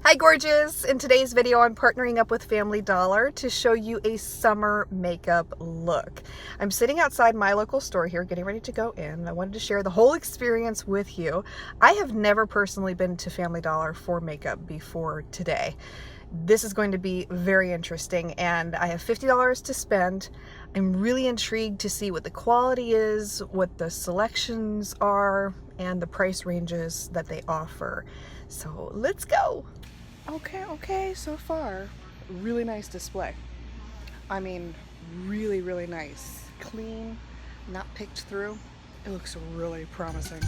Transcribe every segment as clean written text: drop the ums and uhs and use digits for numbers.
Hi gorgeous! In today's video I'm partnering up with Family Dollar to show you a summer makeup look. I'm sitting outside my local store here getting ready to go in. I wanted to share the whole experience with you. I have never personally been to Family Dollar for makeup before today. This is going to be very interesting and I have $50 to spend. I'm really intrigued to see what the quality is, what the selections are, and the price ranges that they offer. So let's go! Okay, so far, really nice display. I mean, really nice. Clean, not picked through. It looks really promising.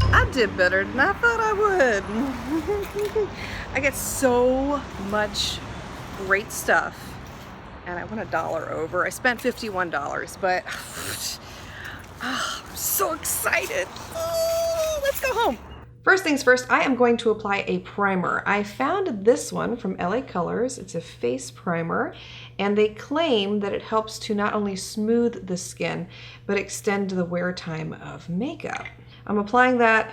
I did better than I thought I would. I get so much great stuff. And I went $1 over. I spent $51, but I'm so excited. Oh, let's go home. First things first, I am going to apply a primer. I found this one from LA Colors. It's a face primer, and they claim that it helps to not only smooth the skin, but extend the wear time of makeup. I'm applying that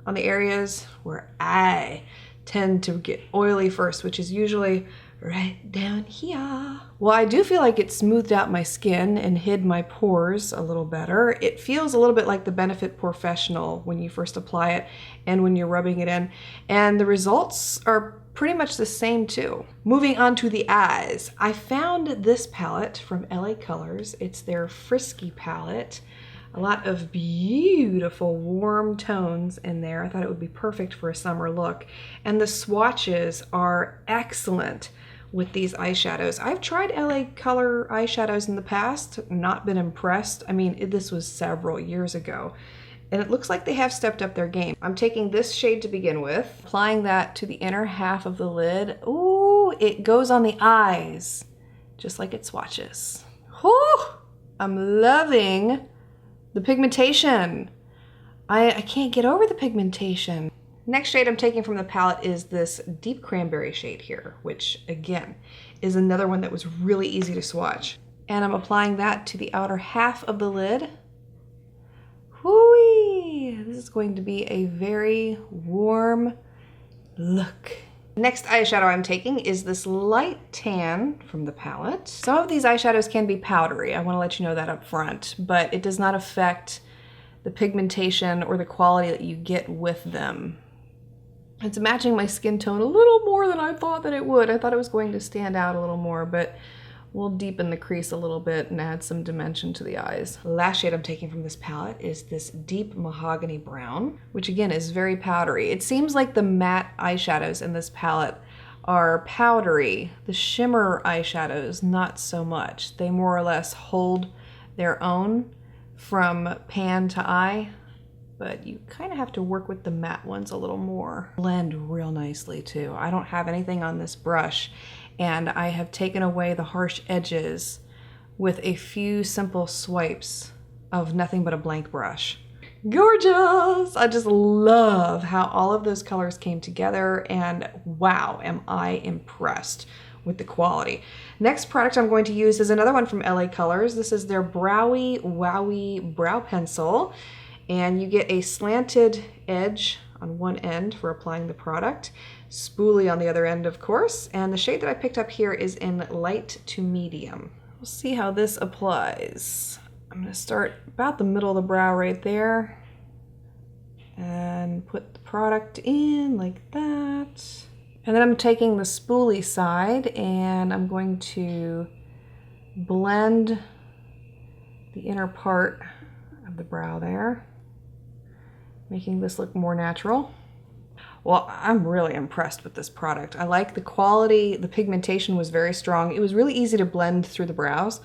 on the areas where I tend to get oily first, which is usually right down here. Well, I do feel like it smoothed out my skin and hid my pores a little better. It feels a little bit like the Benefit Professional when you first apply it and when you're rubbing it in. And the results are pretty much the same too. Moving on to the eyes. I found this palette from LA Colors. It's their Frisky palette. A lot of beautiful warm tones in there. I thought it would be perfect for a summer look. And the swatches are excellent with these eyeshadows. I've tried LA Color eyeshadows in the past, not been impressed. I mean, this was several years ago. And it looks like they have stepped up their game. I'm taking this shade to begin with, applying that to the inner half of the lid. Ooh, it goes on the eyes, just like it swatches. Whew, I'm loving the pigmentation. I can't get over the pigmentation. Next shade I'm taking from the palette is this deep cranberry shade here, which again is another one that was really easy to swatch. And I'm applying that to the outer half of the lid. Whoo-wee! This is going to be a very warm look. Next eyeshadow I'm taking is this light tan from the palette. Some of these eyeshadows can be powdery. I want to let you know that up front, but it does not affect the pigmentation or the quality that you get with them. It's matching my skin tone a little more than I thought that it would. I thought it was going to stand out a little more, but we'll deepen the crease a little bit and add some dimension to the eyes. The last shade I'm taking from this palette is this deep mahogany brown, which again is very powdery. It seems like the matte eyeshadows in this palette are powdery. The shimmer eyeshadows, not so much. They more or less hold their own from pan to eye, but you kind of have to work with the matte ones a little more. Blend real nicely too. I don't have anything on this brush, and I have taken away the harsh edges with a few simple swipes of nothing but a blank brush. Gorgeous! I just love how all of those colors came together, and wow, am I impressed with the quality. Next product I'm going to use is another one from LA Colors. This is their Browy Wowie Brow Pencil, and you get a slanted edge on one end for applying the product, spoolie on the other end, of course, and the shade that I picked up here is in light to medium. We'll see how this applies. I'm going to start about the middle of the brow right there and put the product in like that. And then I'm taking the spoolie side and I'm going to blend the inner part of the brow there, making this look more natural. Well, I'm really impressed with this product. I like the quality. The pigmentation was very strong. It was really easy to blend through the brows,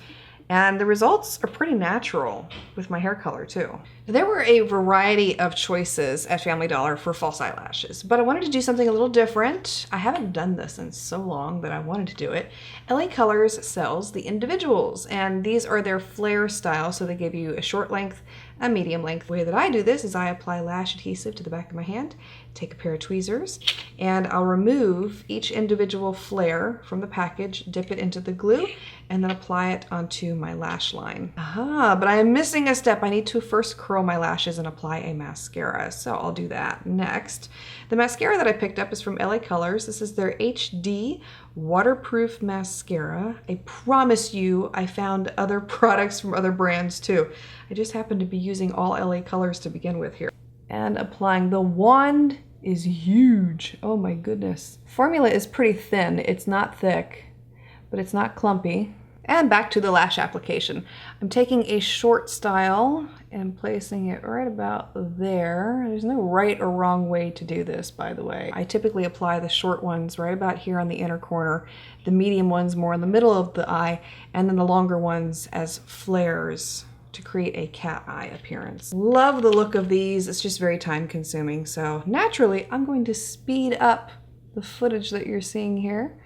and the results are pretty natural with my hair color too. There were a variety of choices at Family Dollar for false eyelashes, but I wanted to do something a little different. I haven't done this in so long that I wanted to do it. LA Colors sells the individuals, and these are their flare style, so they give you a short length, a medium length. The way that I do this is I apply lash adhesive to the back of my hand, take a pair of tweezers, and I'll remove each individual flare from the package, dip it into the glue, and then apply it onto my lash line. Aha, but I am missing a step. I need to first curl my lashes and apply a mascara, so I'll do that next. The mascara that I picked up is from LA Colors. This is their HD waterproof mascara. I promise you I found other products from other brands too. I just happen to be using all LA Colors to begin with here. And applying. The wand is huge. Oh my goodness. Formula is pretty thin. It's not thick, but it's not clumpy. And back to the lash application. I'm taking a short style and placing it right about there. There's no right or wrong way to do this, by the way. I typically apply the short ones right about here on the inner corner, the medium ones more in the middle of the eye, and then the longer ones as flares to create a cat eye appearance. Love the look of these. It's just very time consuming. So naturally, I'm going to speed up the footage that you're seeing here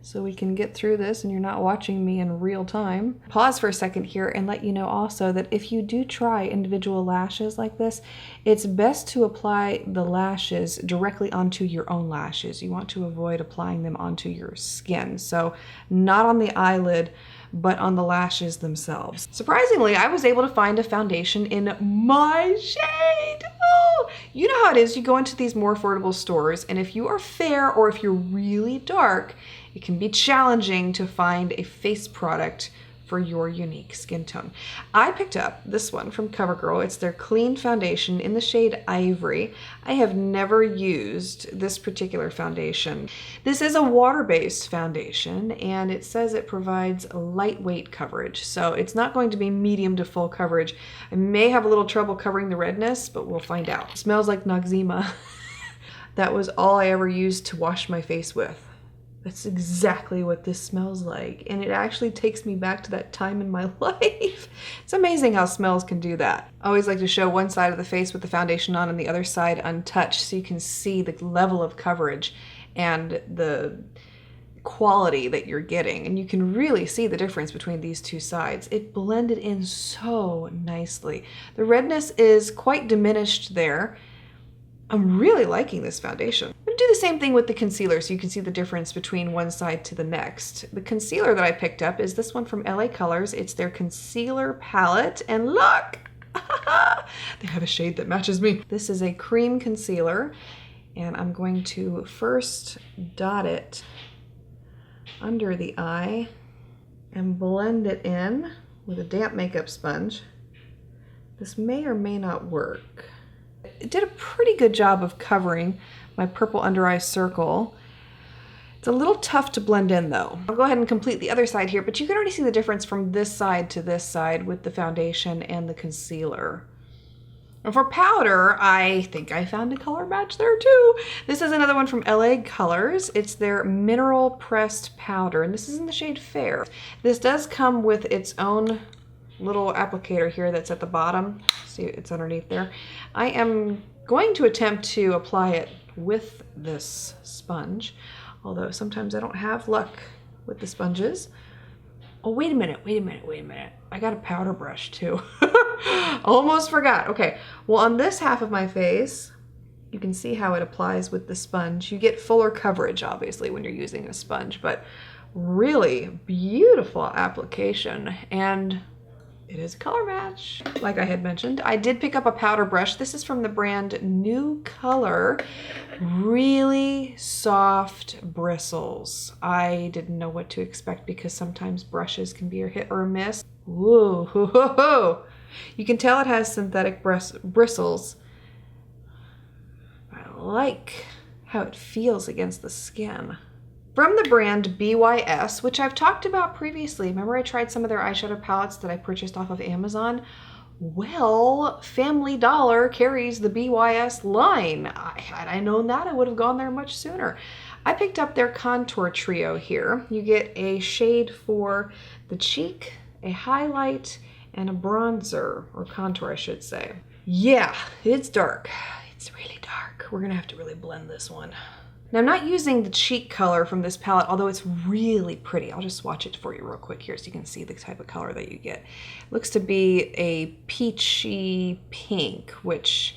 so we can get through this and you're not watching me in real time. Pause for a second here and let you know also that if you do try individual lashes like this, it's best to apply the lashes directly onto your own lashes. You want to avoid applying them onto your skin. So not on the eyelid, but on the lashes themselves. Surprisingly, I was able to find a foundation in my shade. Oh, you know how it is. You go into these more affordable stores, and if you are fair or if you're really dark, it can be challenging to find a face product for your unique skin tone. I picked up this one from CoverGirl. It's their clean foundation in the shade Ivory. I have never used this particular foundation. This is a water-based foundation, and it says it provides lightweight coverage. So it's not going to be medium to full coverage. I may have a little trouble covering the redness, but we'll find out. It smells like Noxzema. That was all I ever used to wash my face with. That's exactly what this smells like. And it actually takes me back to that time in my life. It's amazing how smells can do that. I always like to show one side of the face with the foundation on and the other side untouched so you can see the level of coverage and the quality that you're getting. And you can really see the difference between these two sides. It blended in so nicely. The redness is quite diminished there. I'm really liking this foundation. I'm gonna do the same thing with the concealer so you can see the difference between one side to the next. The concealer that I picked up is this one from LA Colors. It's their concealer palette, and look! They have a shade that matches me. This is a cream concealer, and I'm going to first dot it under the eye and blend it in with a damp makeup sponge. This may or may not work. It did a pretty good job of covering my purple under eye circle. It's a little tough to blend in though. I'll go ahead and complete the other side here, but you can already see the difference from this side to this side with the foundation and the concealer. And for powder, I think I found a color match there too. This is another one from LA Colors. It's their mineral pressed powder, and this is in the shade Fair. This does come with its own little applicator here that's at the bottom. See, it's underneath there. I am going to attempt to apply it with this sponge, although sometimes I don't have luck with the sponges. Oh, wait a minute. I got a powder brush too. Almost forgot. Okay, well, on this half of my face, you can see how it applies with the sponge. You get fuller coverage, obviously, when you're using a sponge, but really beautiful application, and it is a color match. Like I had mentioned, I did pick up a powder brush. This is from the brand New Color. Really soft bristles. I didn't know what to expect because sometimes brushes can be a hit or a miss. Whoa, ho, ho, ho. You can tell it has synthetic bristles. I like how it feels against the skin. From the brand BYS, which I've talked about previously. Remember I tried some of their eyeshadow palettes that I purchased off of Amazon? Well, Family Dollar carries the BYS line. Had I known that, I would have gone there much sooner. I picked up their contour trio here. You get a shade for the cheek, a highlight, and a bronzer, or contour I should say. Yeah, it's dark. It's really dark. We're gonna have to really blend this one. Now, I'm not using the cheek color from this palette, although it's really pretty. I'll just swatch it for you real quick here so you can see the type of color that you get. It looks to be a peachy pink, which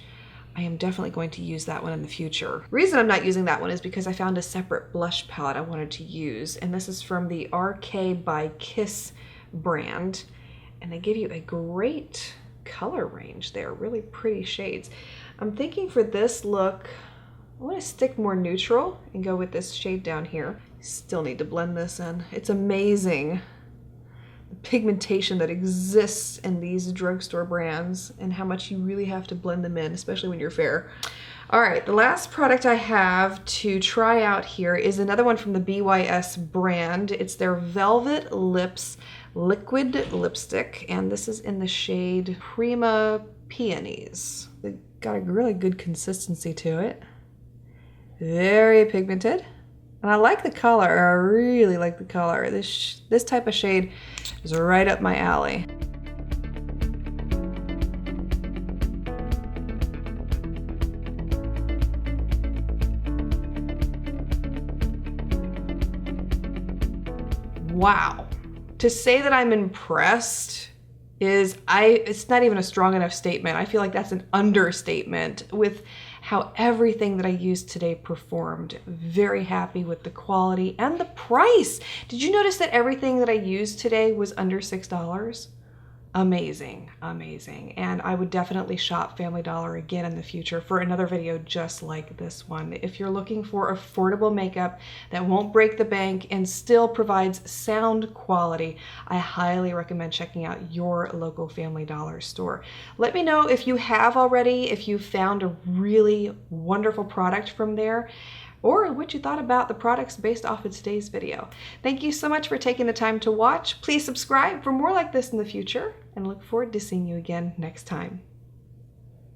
I am definitely going to use that one in the future. The reason I'm not using that one is because I found a separate blush palette I wanted to use, and this is from the RK by Kiss brand, and they give you a great color range there, really pretty shades. I'm thinking for this look, I want to stick more neutral and go with this shade down here. Still need to blend this in. It's amazing the pigmentation that exists in these drugstore brands and how much you really have to blend them in, especially when you're fair. All right, the last product I have to try out here is another one from the BYS brand. It's their Velvet Lips Liquid Lipstick, and this is in the shade Prima Peonies. They've got a really good consistency to it. Very pigmented. And I like the color. I really like the color. This type of shade is right up my alley. Wow. To say that I'm impressed it's not even a strong enough statement. I feel like that's an understatement with how everything that I used today performed. Very happy with the quality and the price. Did you notice that everything that I used today was under $6? Amazing, amazing. And I would definitely shop Family Dollar again in the future for another video just like this one. If you're looking for affordable makeup that won't break the bank and still provides sound quality, I highly recommend checking out your local Family Dollar store. Let me know if you have already, if you found a really wonderful product from there, or what you thought about the products based off of today's video. Thank you so much for taking the time to watch. Please subscribe for more like this in the future, and look forward to seeing you again next time.